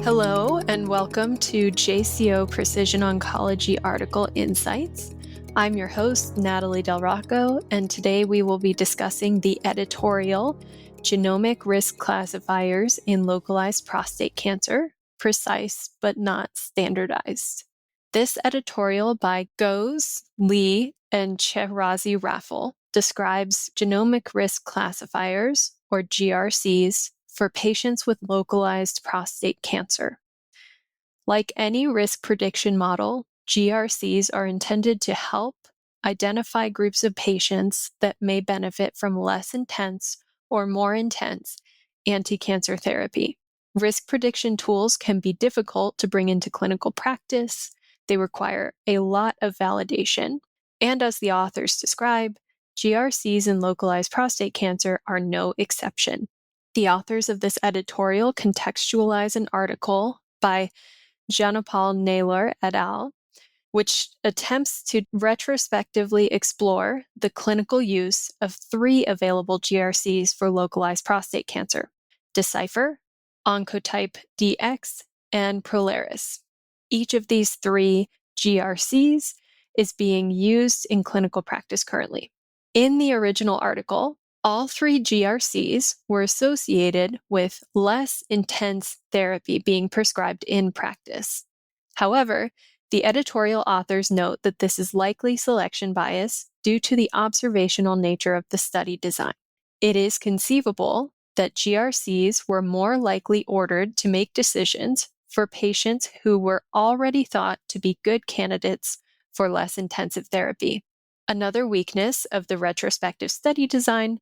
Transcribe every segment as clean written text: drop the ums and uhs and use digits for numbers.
Hello, and welcome to JCO Precision Oncology Article Insights. I'm your host, Natalie DelRocco, and today we will be discussing the editorial Genomic Risk Classifiers in Localized Prostate Cancer, Precise but Not Standardized. This editorial by Góes, Lee, and Chehrazi-Raffle describes genomic risk classifiers, or GRCs, for patients with localized prostate cancer. Like any risk prediction model, GRCs are intended to help identify groups of patients that may benefit from less intense or more intense anticancer therapy. Risk prediction tools can be difficult to bring into clinical practice. They require a lot of validation. And as the authors describe, GRCs in localized prostate cancer are no exception. The authors of this editorial contextualize an article by Janopaul-Naylor et al., which attempts to retrospectively explore the clinical use of 3 available GRCs for localized prostate cancer: Decipher, Oncotype DX, and Prolaris. Each of these 3 GRCs is being used in clinical practice currently. In the original article, all 3 GRCs were associated with less intense therapy being prescribed in practice. However, the editorial authors note that this is likely selection bias due to the observational nature of the study design. It is conceivable that GRCs were more likely ordered to make decisions for patients who were already thought to be good candidates for less intensive therapy. Another weakness of the retrospective study design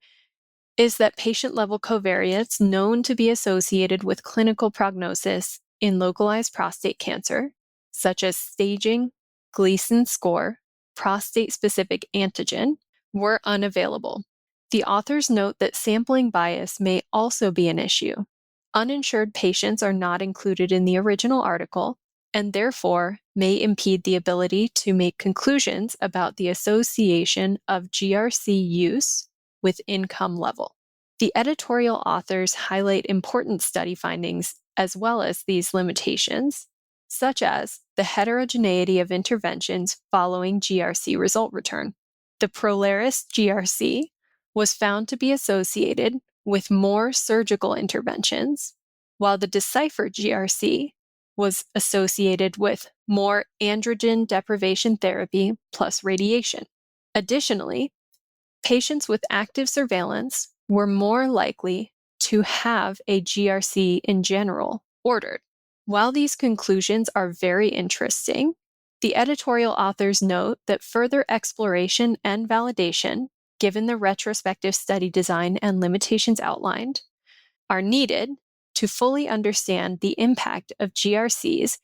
is that patient-level covariates known to be associated with clinical prognosis in localized prostate cancer, such as staging, Gleason score, prostate-specific antigen, were unavailable. The authors note that sampling bias may also be an issue. Uninsured patients are not included in the original article, and therefore may impede the ability to make conclusions about the association of GRC use with income level. The editorial authors highlight important study findings as well as these limitations, such as the heterogeneity of interventions following GRC result return. The Prolaris GRC was found to be associated with more surgical interventions, while the Decipher GRC was associated with more androgen deprivation therapy plus radiation. Additionally, patients with active surveillance were more likely to have a GRC in general ordered. While these conclusions are very interesting, the editorial authors note that further exploration and validation, given the retrospective study design and limitations outlined, are needed to fully understand the impact of GRCs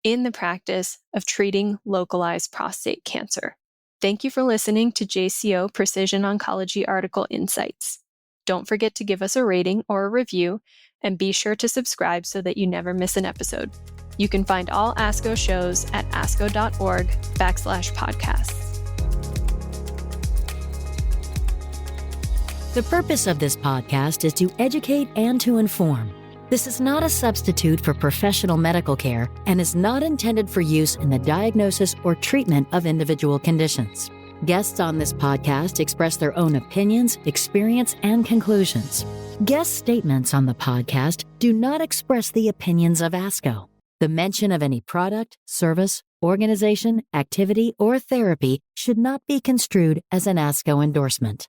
in the practice of treating localized prostate cancer. Thank you for listening to JCO Precision Oncology Article Insights. Don't forget to give us a rating or a review, and be sure to subscribe so that you never miss an episode. You can find all ASCO shows at asco.org/podcasts. The purpose of this podcast is to educate and to inform. This is not a substitute for professional medical care and is not intended for use in the diagnosis or treatment of individual conditions. Guests on this podcast express their own opinions, experience, and conclusions. Guest statements on the podcast do not express the opinions of ASCO. The mention of any product, service, organization, activity, or therapy should not be construed as an ASCO endorsement.